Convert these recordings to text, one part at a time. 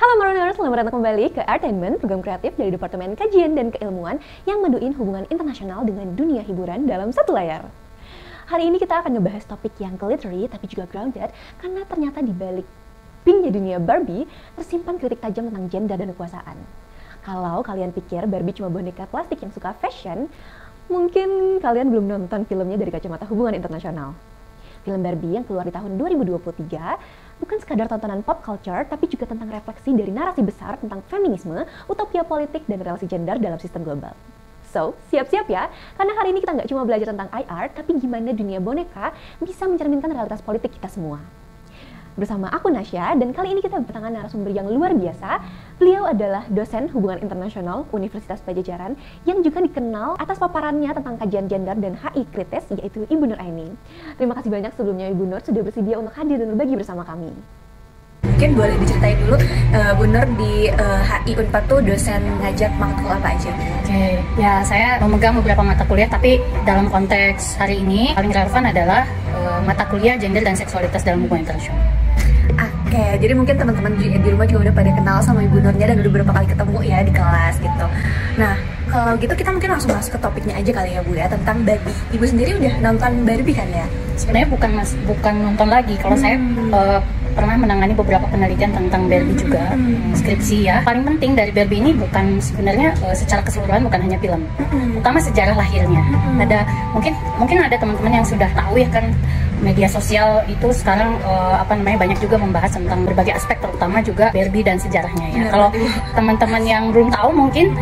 Halo Marooners, selamat datang kembali ke Artainment, program kreatif dari Departemen Kajian dan Keilmuan yang menduin hubungan internasional dengan dunia hiburan dalam satu layar. Hari ini kita akan ngebahas topik yang glittery tapi juga grounded karena ternyata di balik pinknya dunia Barbie tersimpan kritik tajam tentang gender dan kekuasaan. Kalau kalian pikir Barbie cuma boneka plastik yang suka fashion, mungkin kalian belum nonton filmnya dari kacamata hubungan internasional. Film Barbie yang keluar di tahun 2023 bukan sekadar tontonan pop culture, tapi juga tentang refleksi dari narasi besar tentang feminisme, utopia politik, dan relasi gender dalam sistem global. So, siap-siap ya, karena hari ini kita nggak cuma belajar tentang art, tapi gimana dunia boneka bisa mencerminkan realitas politik kita semua. Bersama aku Nasya, dan kali ini kita bertangan narasumber yang luar biasa. Beliau adalah dosen hubungan internasional Universitas Padjadjaran yang juga dikenal atas paparannya tentang kajian gender dan HI kritis, yaitu Ibu Nur Aini. Terima kasih banyak sebelumnya Ibu Nur sudah bersedia untuk hadir dan berbagi bersama kami. Mungkin boleh diceritain dulu, Bu Nur di HI Unpad tuh dosen ngajar matkul apa aja? Oke, ya saya memegang beberapa mata kuliah, tapi dalam konteks hari ini paling relevan adalah mata kuliah gender dan seksualitas dalam hubungan internasional. Oke, jadi mungkin teman-teman di rumah juga udah pada kenal sama Ibu Nurnya dan udah beberapa kali ketemu ya di kelas gitu. Nah, kalau gitu kita mungkin langsung masuk ke topiknya aja kali ya Bu ya, tentang Barbie. Ibu sendiri udah nonton Barbie kan ya? Sebenarnya bukan nonton lagi. Kalau saya pernah menangani beberapa penelitian tentang Barbie juga, skripsi ya. Paling penting dari Barbie ini bukan sebenarnya secara keseluruhan bukan hanya film, utama sejarah lahirnya. Ada mungkin ada teman-teman yang sudah tahu ya kan, media sosial itu sekarang banyak juga membahas tentang berbagai aspek, terutama juga Barbie dan sejarahnya ya. Kalau teman-teman yang belum tahu mungkin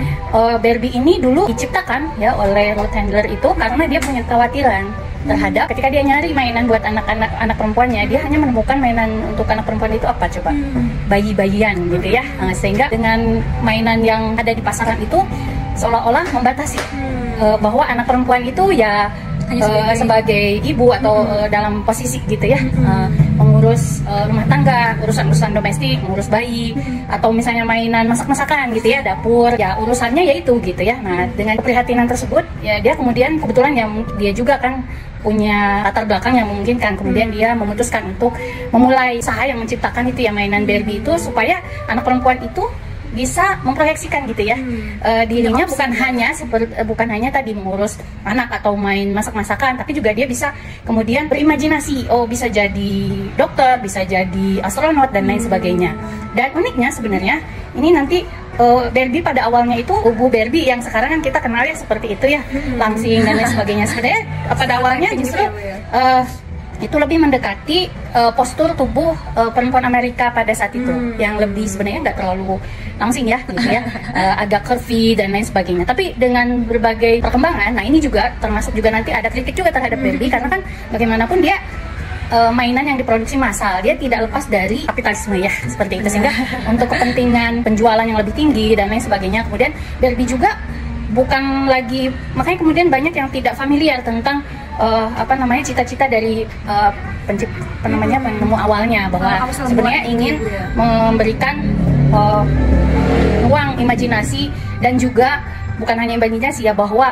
Barbie ini dulu diciptakan ya oleh Ruth Handler itu karena dia punya kekhawatiran terhadap ketika dia nyari mainan buat anak perempuannya, dia hanya menemukan mainan untuk anak perempuan itu apa coba? Bayi-bayian gitu ya. Nah, sehingga dengan mainan yang ada di pasaran itu seolah-olah membatasi bahwa anak perempuan itu ya sebagai ibu atau dalam posisi gitu ya, mengurus rumah tangga, urusan-urusan domestik, mengurus bayi, atau misalnya mainan masak-masakan gitu ya, dapur, ya urusannya ya itu gitu ya. Nah, dengan keprihatinan tersebut ya dia kemudian kebetulan ya dia juga kan punya latar belakang yang memungkinkan, kemudian dia memutuskan untuk memulai usaha yang menciptakan itu ya mainan Barbie itu supaya anak perempuan itu bisa memproyeksikan gitu ya dirinya, bukan hanya tadi mengurus anak atau main masak-masakan, tapi juga dia bisa kemudian berimajinasi, bisa jadi dokter, bisa jadi astronot dan lain sebagainya. Dan uniknya sebenarnya ini nanti Barbie pada awalnya itu tubuh Barbie yang sekarang kan kita kenal ya seperti itu ya, langsing dan lain sebagainya. Sebenarnya pada awalnya justru itu lebih mendekati postur tubuh perempuan Amerika pada saat itu, yang lebih sebenarnya nggak terlalu langsing ya gitu ya, agak curvy dan lain sebagainya. Tapi dengan berbagai perkembangan, nah ini juga termasuk juga nanti ada kritik juga terhadap Barbie karena kan bagaimanapun dia mainan yang diproduksi massal, dia tidak lepas dari kapitalisme ya seperti itu, sehingga untuk kepentingan penjualan yang lebih tinggi dan lain sebagainya. Kemudian Barbie juga bukan lagi, makanya kemudian banyak yang tidak familiar tentang cita-cita dari penemu awalnya, bahwa sebenarnya ingin memberikan ruang imajinasi dan juga bukan hanya imajinasi ya, bahwa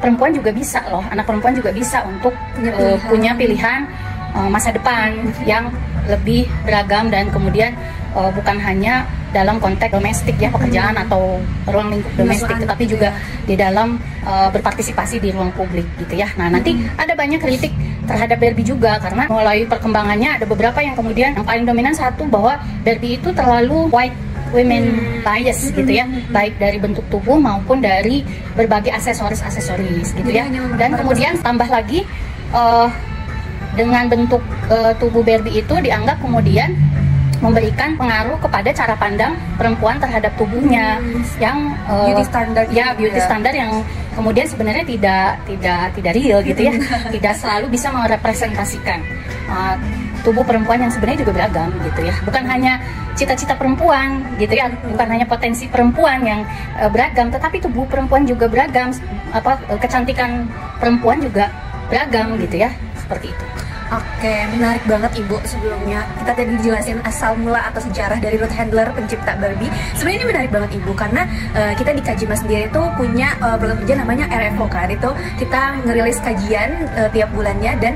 perempuan juga bisa loh, anak perempuan juga bisa untuk punya pilihan masa depan yang lebih beragam dan kemudian bukan hanya dalam konteks domestik ya, pekerjaan atau ruang lingkup domestik, tetapi juga di dalam berpartisipasi di ruang publik gitu ya. Nah, nanti ada banyak kritik terhadap Barbie juga karena mulai perkembangannya ada beberapa yang kemudian yang paling dominan satu, bahwa Barbie itu terlalu white women bias gitu ya, baik dari bentuk tubuh maupun dari berbagai aksesoris gitu ya. Dan kemudian tambah lagi dengan bentuk tubuh Barbie itu dianggap kemudian memberikan pengaruh kepada cara pandang perempuan terhadap tubuhnya yang beauty standar yang kemudian sebenarnya tidak real gitu ya, tidak selalu bisa merepresentasikan tubuh perempuan yang sebenarnya juga beragam gitu ya, bukan hanya cita-cita perempuan gitu ya, bukan hanya potensi perempuan yang beragam, tetapi tubuh perempuan juga beragam, kecantikan perempuan juga beragam gitu ya, seperti itu. Oke, menarik banget Ibu. Sebelumnya kita tadi dijelasin asal mula atau sejarah dari Ruth Handler, pencipta Barbie. Sebenarnya ini menarik banget Ibu, karena kita di Kajima sendiri itu punya program kerja namanya RFO kan. Itu kita ngerilis kajian tiap bulannya, dan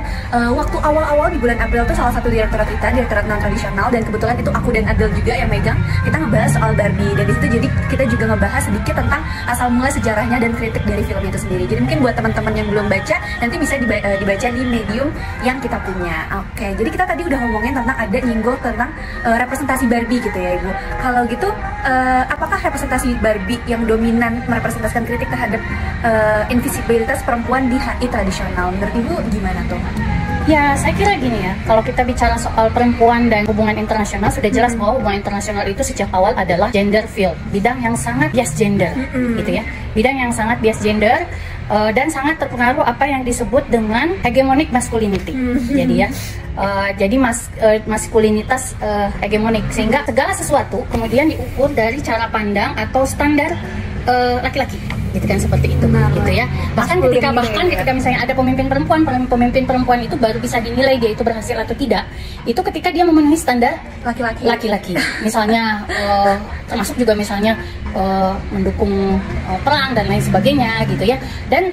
waktu awal-awal di bulan April itu salah satu direktorat kita, direktorat non tradisional, dan kebetulan itu aku dan Adel juga yang megang. Kita ngebahas soal Barbie, dan di situ jadi kita juga ngebahas sedikit tentang asal mula sejarahnya dan kritik dari film itu sendiri. Jadi mungkin buat teman-teman yang belum baca, nanti bisa dibaca di medium yang kita punya. Oke, jadi kita tadi udah ngomongin tentang ada nyinggung tentang representasi Barbie gitu ya Ibu. Kalau gitu, apakah representasi Barbie yang dominan merepresentasikan kritik terhadap invisibilitas perempuan di HI tradisional? Menurut Ibu gimana tuh? Ya, saya kira gini ya, kalau kita bicara soal perempuan dan hubungan internasional, sudah jelas bahwa hubungan internasional itu sejak awal adalah gender field, bidang yang sangat bias gender, gitu ya, bidang yang sangat bias gender, dan sangat terpengaruh apa yang disebut dengan hegemonic masculinity. Jadi ya, jadi maskulinitas hegemonik, sehingga segala sesuatu kemudian diukur dari cara pandang atau standar laki-laki, gitu kan, seperti itu, gitu ya. Bahkan ketika misalnya ada pemimpin perempuan itu baru bisa dinilai dia itu berhasil atau tidak, itu ketika dia memenuhi standar laki-laki. Misalnya termasuk juga misalnya mendukung perang dan lain sebagainya, gitu ya. Dan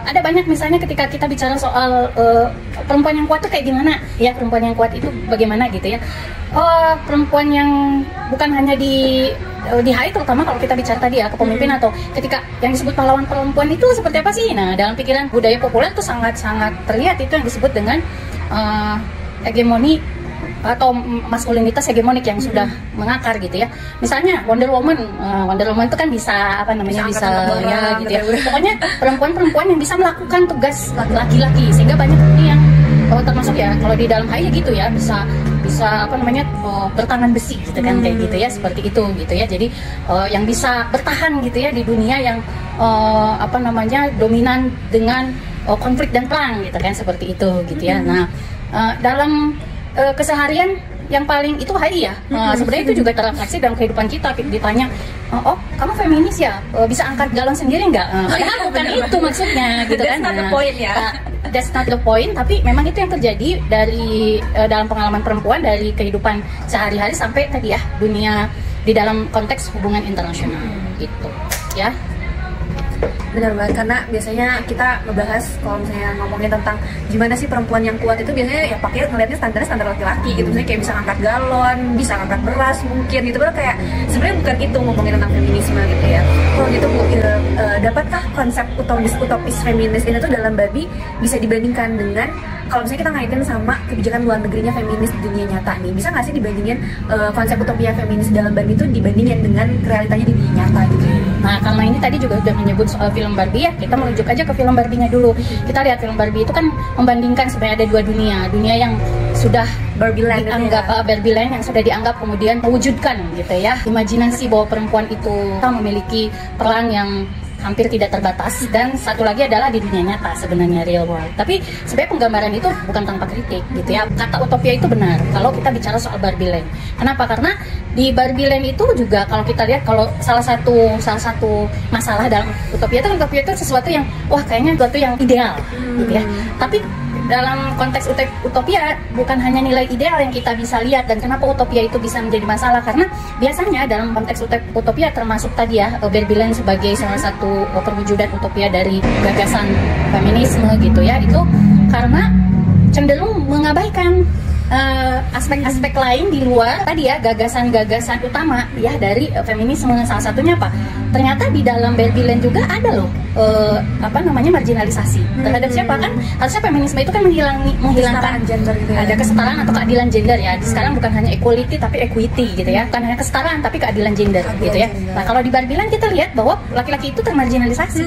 ada banyak misalnya ketika kita bicara soal perempuan yang kuat itu kayak gimana ya, perempuan yang kuat itu bagaimana, gitu ya. Perempuan yang bukan hanya di HI, terutama kalau kita bicara tadi ya kepemimpinan, atau ketika yang disebut pahlawan perempuan itu seperti apa sih? Nah, dalam pikiran budaya populer itu sangat-sangat terlihat itu yang disebut dengan hegemoni atau maskulinitas hegemonik yang sudah mengakar, gitu ya. Misalnya Wonder Woman itu kan bisa apa namanya, bisa ya, gitu ya. Pokoknya perempuan-perempuan yang bisa melakukan tugas laki-laki, sehingga banyak ini yang termasuk ya kalau di dalam HI gitu ya, bisa apa namanya, bertangan besi, gitu kan, kayak gitu ya, seperti itu, gitu ya. Jadi yang bisa bertahan, gitu ya, di dunia yang apa namanya, dominan dengan konflik dan perang, gitu kan, seperti itu, gitu ya. Nah, dalam keseharian yang paling itu HI ya, sebenarnya itu juga terrefleksi dalam kehidupan kita. Ditanya, oh kamu feminis ya, bisa angkat galon sendiri nggak? Padahal bukan itu maksudnya, gitu kan. That's not the point ya. That's not the point, tapi memang itu yang terjadi dari dalam pengalaman perempuan, dari kehidupan sehari-hari sampai tadi ya, dunia di dalam konteks hubungan internasional, gitu ya. Benar banget, karena biasanya kita ngebahas kalau misalnya ngomongin tentang gimana sih perempuan yang kuat itu biasanya ya pakai ngeliatnya standar laki-laki gitu, misalnya kayak bisa ngangkat galon, bisa ngangkat beras mungkin gitu, kan kayak sebenarnya bukan itu ngomongin tentang feminisme gitu ya. Kalau gitu Bu, dapatkah konsep utopis feminis ini tuh dalam Barbie bisa dibandingkan dengan kalau misalnya kita ngaitin sama kebijakan luar negerinya feminis di dunia nyata nih, bisa nggak sih dibandingin konsep utopia feminis dalam Barbie itu dibandingin dengan realitanya di dunia nyata gitu? Nah, karena ini tadi juga udah menyebut soal film Barbie ya, kita merujuk aja ke film Barbie-nya dulu. Kita lihat film Barbie itu kan membandingkan sebenarnya ada dua dunia yang sudah Barbie Land dianggap Barbie Land yang sudah dianggap kemudian mewujudkan, gitu ya, imajinasi bahwa perempuan itu memiliki peran yang hampir tidak terbatas, dan satu lagi adalah di dunia nyata sebenarnya, real world. Tapi sebenarnya penggambaran itu bukan tanpa kritik, gitu ya. Kata utopia itu benar kalau kita bicara soal Barbie Land. Kenapa? Karena di Barbie Land itu juga kalau kita lihat, kalau salah satu masalah dalam utopia itu sesuatu yang wah kayaknya sesuatu yang ideal, gitu ya. Tapi dalam konteks utopia bukan hanya nilai ideal yang kita bisa lihat. Dan kenapa utopia itu bisa menjadi masalah? Karena biasanya dalam konteks utopia, termasuk tadi ya Barbie Land sebagai salah satu perwujudan utopia dari gagasan feminisme, gitu ya, itu karena cenderung mengabaikan aspek-aspek lain di luar tadi ya, gagasan-gagasan utama ya dari feminisme. Salah satunya apa? Ternyata di dalam Barbie Land juga ada loh apa namanya, marginalisasi terhadap siapa? Kan harusnya feminisme itu kan menghilangkan gender gitu ya. Ada kesetaraan atau keadilan gender ya. Sekarang bukan hanya equality tapi equity, gitu ya. Bukan hanya kesetaraan tapi keadilan gender, gitu ya. Nah, kalau di Barbie Land kita lihat bahwa laki-laki itu termarginalisasi,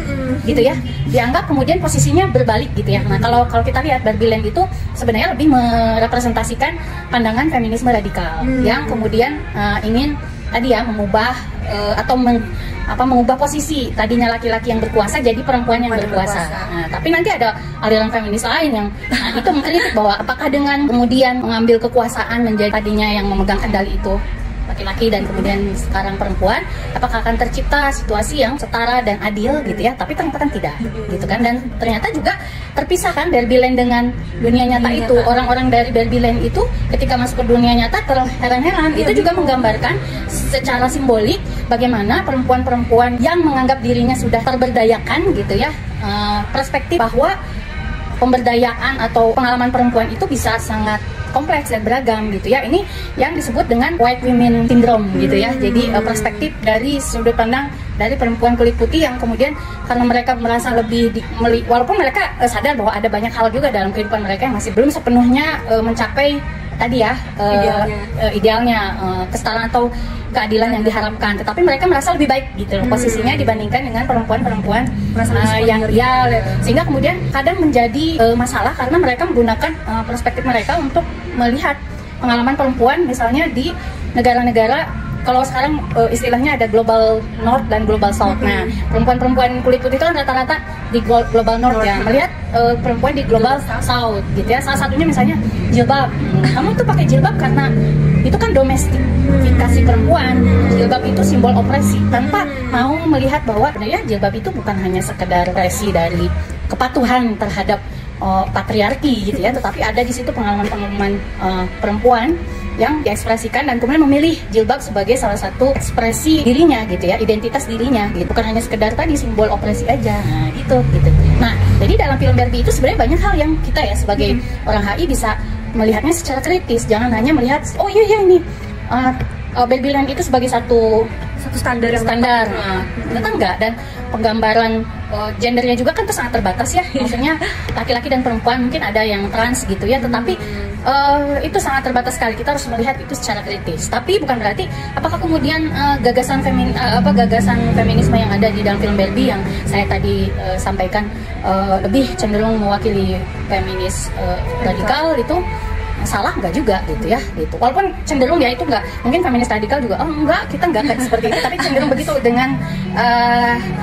gitu ya. Dianggap kemudian posisinya berbalik, gitu ya. Nah, kalau kita lihat Barbie Land itu sebenarnya lebih merepresentasikan pandangan feminisme radikal yang kemudian ingin tadi ya mengubah atau mengubah posisi tadinya laki-laki yang berkuasa jadi perempuan yang berkuasa. Nah, tapi nanti ada aliran feminis lain yang itu mengkritik bahwa apakah dengan kemudian mengambil kekuasaan menjadi tadinya yang memegang kendali itu laki-laki dan kemudian sekarang perempuan, apakah akan tercipta situasi yang setara dan adil, gitu ya. Tapi ternyata kan tidak, gitu kan. Dan ternyata juga terpisah kan Barbie Land dengan dunia nyata itu. Orang-orang dari Barbie Land itu ketika masuk ke dunia nyata terheran-heran. Itu juga menggambarkan secara simbolik bagaimana perempuan-perempuan yang menganggap dirinya sudah terberdayakan gitu ya, perspektif bahwa pemberdayaan atau pengalaman perempuan itu bisa sangat kompleks dan beragam gitu ya. Ini yang disebut dengan white women syndrome gitu ya. Jadi perspektif dari sudut pandang dari perempuan kulit putih yang kemudian karena mereka merasa lebih walaupun mereka sadar bahwa ada banyak hal juga dalam kehidupan mereka yang masih belum sepenuhnya mencapai tadi ya idealnya kesetaraan atau keadilan yang diharapkan, tetapi mereka merasa lebih baik gitu posisinya dibandingkan dengan perempuan-perempuan yang sehingga kemudian kadang menjadi masalah karena mereka menggunakan perspektif mereka untuk melihat pengalaman perempuan misalnya di negara-negara. Kalau sekarang istilahnya ada global north dan global south. Nah, perempuan-perempuan kulit putih itu kan rata-rata di global north ya, melihat perempuan di global south gitu ya. Salah satunya misalnya jilbab. Kamu tuh pakai jilbab karena itu kan domestifikasi perempuan. Jilbab itu simbol opresi, tanpa mau melihat bahwa sebenarnya jilbab itu bukan hanya sekedar opresi dari kepatuhan terhadap patriarki gitu ya, tetapi ada di situ pengalaman-pengalaman perempuan yang diekspresikan dan kemudian memilih jilbab sebagai salah satu ekspresi dirinya gitu ya, identitas dirinya gitu, bukan hanya sekedar tadi simbol opresi aja. Nah gitu. Nah jadi dalam film Barbie itu sebenarnya banyak hal yang kita ya sebagai orang HI bisa melihatnya secara kritis, jangan hanya melihat oh iya ini Barbie Land itu sebagai satu standar ternyata enggak, dan penggambaran gendernya juga kan sangat terbatas ya, maksudnya laki-laki dan perempuan, mungkin ada yang trans gitu ya, tetapi itu sangat terbatas sekali. Kita harus melihat itu secara kritis. Tapi bukan berarti apakah kemudian gagasan feminisme yang ada di dalam film Barbie yang saya tadi sampaikan lebih cenderung mewakili feminis radikal itu salah? Enggak juga gitu ya gitu. Walaupun cenderung ya itu enggak, mungkin feminis radikal juga enggak, kita enggak akan seperti itu, tapi cenderung begitu dengan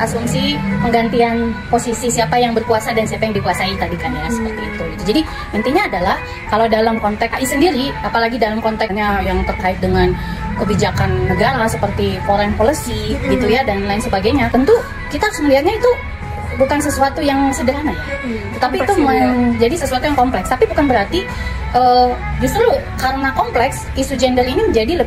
asumsi penggantian posisi siapa yang berkuasa dan siapa yang dikuasai tadi kan ya, seperti itu gitu. Jadi intinya adalah kalau dalam konteks HI sendiri, apalagi dalam konteksnya yang terkait dengan kebijakan negara seperti foreign policy gitu ya dan lain sebagainya, tentu kita harus melihatnya itu bukan sesuatu yang sederhana ya, tetapi itu menjadi sesuatu yang kompleks. Tapi bukan berarti justru karena kompleks isu gender ini menjadi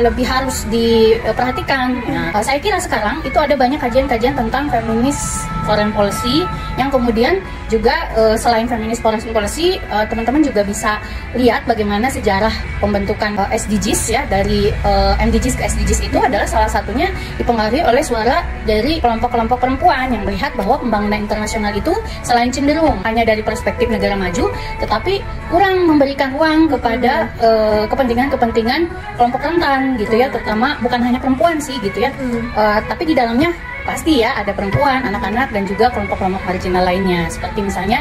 lebih harus diperhatikan. Nah, saya kira sekarang itu ada banyak kajian-kajian tentang feminis foreign policy yang kemudian juga selain feminis foreign policy, teman-teman juga bisa lihat bagaimana sejarah pembentukan SDGs ya, dari MDGs ke SDGs itu adalah salah satunya dipengaruhi oleh suara dari kelompok-kelompok perempuan yang melihat bahwa pembangunan internasional itu selain cenderung hanya dari perspektif negara maju, tetapi kurang memberikan ruang kepada kepentingan-kepentingan kelompok rentan gitu ya, terutama bukan hanya perempuan sih gitu ya, tapi di dalamnya pasti ya ada perempuan, anak-anak, dan juga kelompok-kelompok marginal lainnya seperti misalnya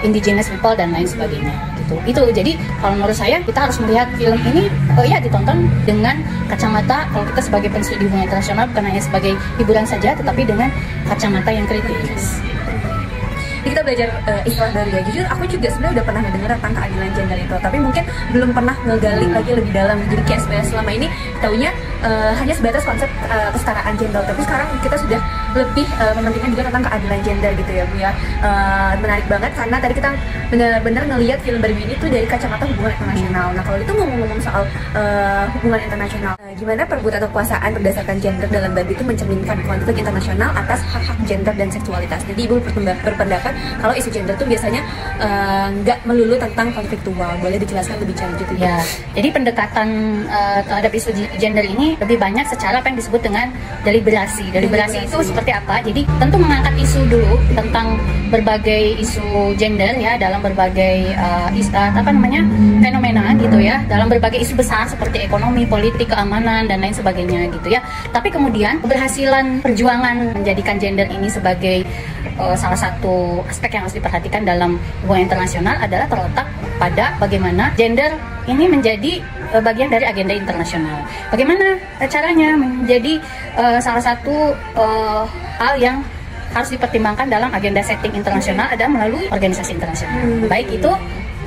indigenous people dan lain sebagainya gitu. Itu jadi kalau menurut saya kita harus melihat film ini ya ditonton dengan kacamata, kalau kita sebagai penstudi hubungan internasional bukan hanya sebagai hiburan saja, tetapi dengan kacamata yang kritis. Jadi kita belajar istilah baru ya. Jujur aku juga sebenarnya udah pernah mendengar tentang keadilan gender itu, tapi mungkin belum pernah ngegali lagi lebih dalam. Jadi kayak sebenarnya selama ini taunya hanya sebatas konsep kesetaraan gender, tapi sekarang kita sudah lebih mementingkan juga tentang keadilan gender gitu ya Bu ya. Menarik banget karena tadi kita benar-benar ngelihat film Barbie ini tuh dari kacamata hubungan internasional. Nah kalau itu ngomong-ngomong soal hubungan internasional, gimana perebutan kekuasaan berdasarkan gender dalam Barbie itu mencerminkan konflik internasional atas hak-hak gender dan seksualitas. Jadi Ibu berpendapat kalau isu gender itu biasanya nggak melulu tentang konfliktual. Boleh dijelaskan lebih lanjut ya? Jadi pendekatan terhadap isu gender ini lebih banyak secara apa yang disebut dengan deliberasi. Deliberasi itu seperti apa? Jadi tentu mengangkat isu dulu tentang berbagai isu gender ya dalam berbagai fenomena gitu ya, dalam berbagai isu besar seperti ekonomi, politik, keamanan dan lain sebagainya gitu ya. Tapi kemudian keberhasilan perjuangan menjadikan gender ini sebagai salah satu aspek yang harus diperhatikan dalam hubungan internasional adalah terletak pada bagaimana gender ini menjadi bagian dari agenda internasional. Bagaimana caranya menjadi salah satu hal yang harus dipertimbangkan dalam agenda setting internasional adalah melalui organisasi internasional. Baik itu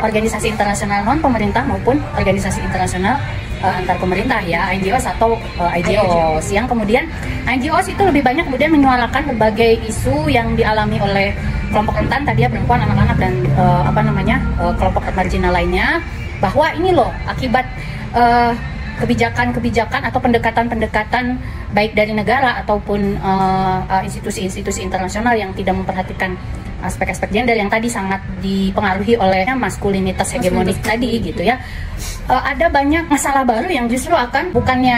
organisasi internasional non pemerintah maupun organisasi internasional antar pemerintah ya, NGOs atau IGOs, yang kemudian NGOs itu lebih banyak kemudian menyuarakan berbagai isu yang dialami oleh kelompok rentan tadi ya, perempuan, anak-anak, dan kelompok marginal lainnya, bahwa ini loh akibat kebijakan-kebijakan atau pendekatan-pendekatan baik dari negara ataupun institusi-institusi internasional yang tidak memperhatikan aspek-aspek gender yang tadi sangat dipengaruhi oleh maskulinitas hegemonik tadi gitu ya. Ada banyak masalah baru yang justru akan bukannya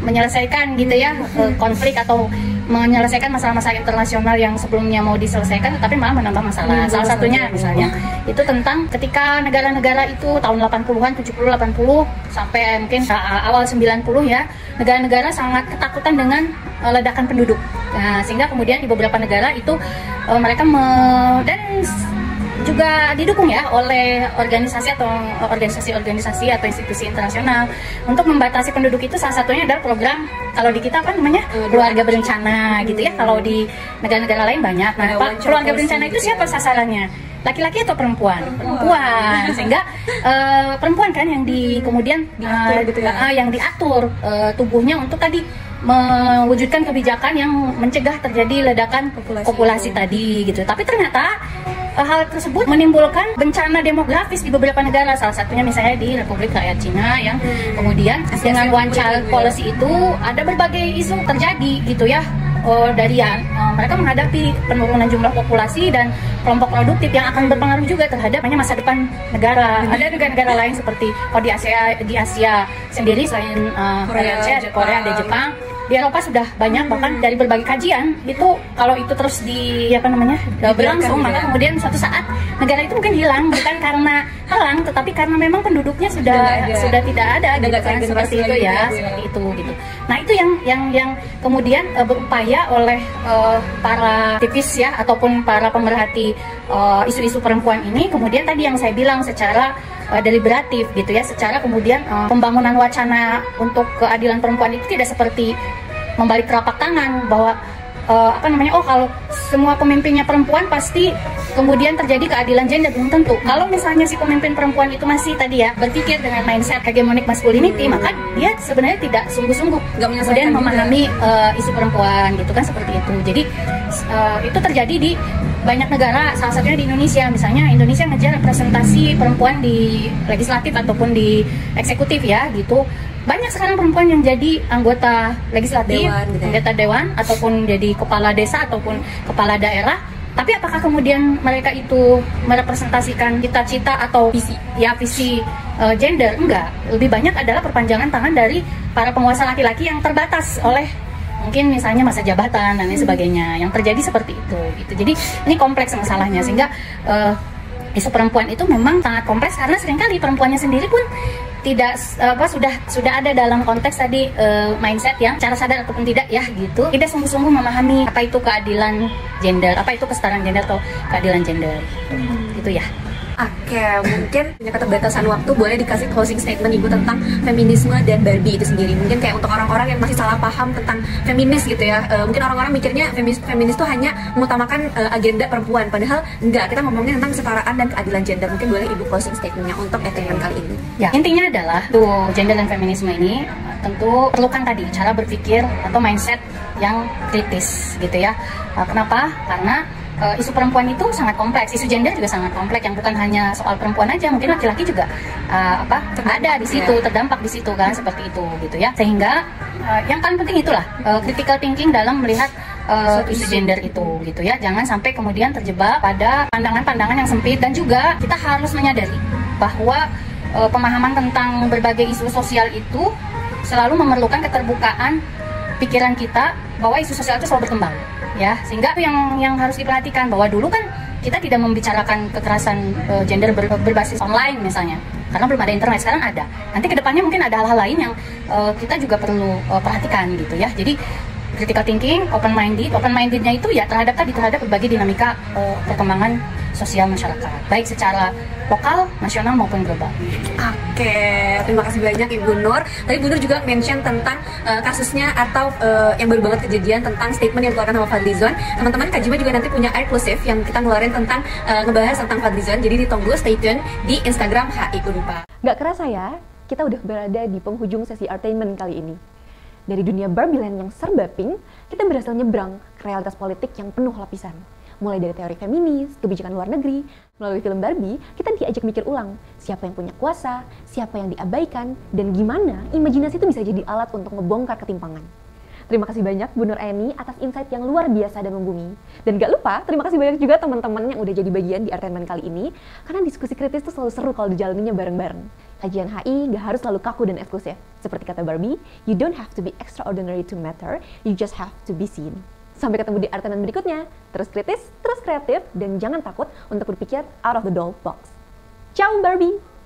menyelesaikan gitu ya konflik atau menyelesaikan masalah-masalah internasional yang sebelumnya mau diselesaikan, tetapi malah menambah masalah. Salah satunya misalnya itu tentang ketika negara-negara itu tahun 80-an, 70, 80 sampai mungkin awal 90 ya, negara-negara sangat ketakutan dengan ledakan penduduk. Nah, sehingga kemudian di beberapa negara itu mereka dan juga didukung ya oleh organisasi atau institusi internasional untuk membatasi penduduk itu. Salah satunya adalah program, kalau di kita apa namanya, keluarga berencana gitu ya. Kalau di negara-negara lain banyak. Nah, keluarga berencana itu siapa sasarannya? Laki-laki atau perempuan? Perempuan. Sehingga perempuan kan yang kemudian yang diatur tubuhnya untuk tadi mewujudkan kebijakan yang mencegah terjadi ledakan populasi tadi gitu. Tapi ternyata hal tersebut menimbulkan bencana demografis di beberapa negara, salah satunya misalnya di Republik Rakyat Cina yang kemudian dengan one child policy itu ada berbagai isu terjadi gitu ya. Mereka menghadapi penurunan jumlah populasi dan kelompok produktif yang akan berpengaruh juga terhadap masa depan negara. Ada negara-negara lain seperti di Asia sendiri selain Korea, ada Jepang. Di Eropa sudah banyak, bahkan dari berbagai kajian itu kalau itu terus berlangsung, maka kemudian suatu saat negara itu mungkin hilang, bukan karena perang, tetapi karena memang penduduknya sudah tidak ada gitu kan, seperti itu ya, seperti itu gitu. Nah, itu yang kemudian berupaya oleh para aktivis ya ataupun para pemerhati isu-isu perempuan ini, kemudian tadi yang saya bilang secara deliberatif gitu ya, secara kemudian pembangunan wacana untuk keadilan perempuan itu tidak seperti membalik telapak tangan bahwa kalau semua pemimpinnya perempuan pasti kemudian terjadi keadilan gender. Belum tentu. Kalau misalnya si pemimpin perempuan itu masih tadi ya berpikir dengan mindset hegemonic masculinity, maka dia sebenarnya tidak sungguh-sungguh kemudian memahami isu perempuan gitu kan, seperti itu. Jadi itu terjadi di banyak negara, salah satunya di Indonesia. Misalnya Indonesia ngejar representasi perempuan di legislatif ataupun di eksekutif ya gitu. Banyak sekarang perempuan yang jadi anggota legislatif, anggota dewan, ataupun jadi kepala desa ataupun kepala daerah. Tapi apakah kemudian mereka itu merepresentasikan cita-cita atau visi gender? Enggak. Lebih banyak adalah perpanjangan tangan dari para penguasa laki-laki yang terbatas oleh mungkin misalnya masa jabatan dan lain sebagainya. Yang terjadi seperti itu gitu. Jadi ini kompleks masalahnya, sehingga isu perempuan itu memang sangat kompleks karena seringkali perempuannya sendiri pun tidak sudah ada dalam konteks tadi mindset yang cara sadar ataupun tidak ya gitu, tidak sungguh-sungguh memahami apa itu keadilan gender, apa itu kesetaraan gender atau keadilan gender gitu ya. Oke, mungkin punya keterbatasan waktu, boleh dikasih closing statement Ibu tentang feminisme dan Barbie itu sendiri. Mungkin kayak untuk orang-orang yang masih salah paham tentang feminis gitu ya. Mungkin orang-orang mikirnya feminis itu hanya mengutamakan agenda perempuan, padahal enggak. Kita ngomongin tentang kesetaraan dan keadilan gender. Mungkin boleh Ibu closing statementnya untuk entertainment kali ini. Ya, intinya adalah tuh gender dan feminisme ini tentu perlukan tadi cara berpikir atau mindset yang kritis gitu ya. Kenapa? Karena isu perempuan itu sangat kompleks, isu gender juga sangat kompleks, yang bukan hanya soal perempuan aja, mungkin laki-laki juga ada di situ, terdampak di situ kan, seperti itu gitu ya. Sehingga yang paling penting itulah critical thinking dalam melihat isu gender itu gitu ya. Jangan sampai kemudian terjebak pada pandangan-pandangan yang sempit, dan juga kita harus menyadari bahwa pemahaman tentang berbagai isu sosial itu selalu memerlukan keterbukaan pikiran kita bahwa isu sosial itu selalu berkembang. Ya, sehingga itu yang harus diperhatikan, bahwa dulu kan kita tidak membicarakan kekerasan gender berbasis online misalnya, karena belum ada internet. Sekarang ada. Nanti kedepannya mungkin ada hal-hal lain yang kita juga perlu perhatikan gitu ya. Jadi critical thinking, open-mindednya itu ya terhadap berbagai dinamika perkembangan sosial masyarakat, baik secara lokal, nasional maupun global. Oke, terima kasih banyak Ibu Nur. Tadi Ibu Nur juga mention tentang kasusnya atau yang baru banget kejadian tentang statement yang dikeluarkan sama Fadlizon. Teman-teman Kajima juga nanti punya eksklusif yang kita ngeluarin tentang ngebahas tentang Fadlizon. Jadi ditunggu, stay tune di Instagram HI Unpa. Gak kerasa ya, kita udah berada di penghujung sesi entertainment kali ini. Dari dunia Barbie Land yang serba pink, kita berhasil nyebrang ke realitas politik yang penuh lapisan. mulai dari teori feminis, kebijakan luar negeri. Melalui film Barbie, kita diajak mikir ulang siapa yang punya kuasa, siapa yang diabaikan, dan gimana imajinasi itu bisa jadi alat untuk ngebongkar ketimpangan. Terima kasih banyak Bu Nur Eni atas insight yang luar biasa dan membumi. Dan gak lupa, terima kasih banyak juga teman-teman yang udah jadi bagian di Artainment kali ini, karena diskusi kritis itu selalu seru kalau dijalaninya bareng-bareng. Kajian HI gak harus selalu kaku dan eksklusif. Seperti kata Barbie, you don't have to be extraordinary to matter, you just have to be seen. Sampai ketemu di Artainment berikutnya. Terus kritis, terus kreatif, dan jangan takut untuk berpikir out of the doll box. Ciao Barbie!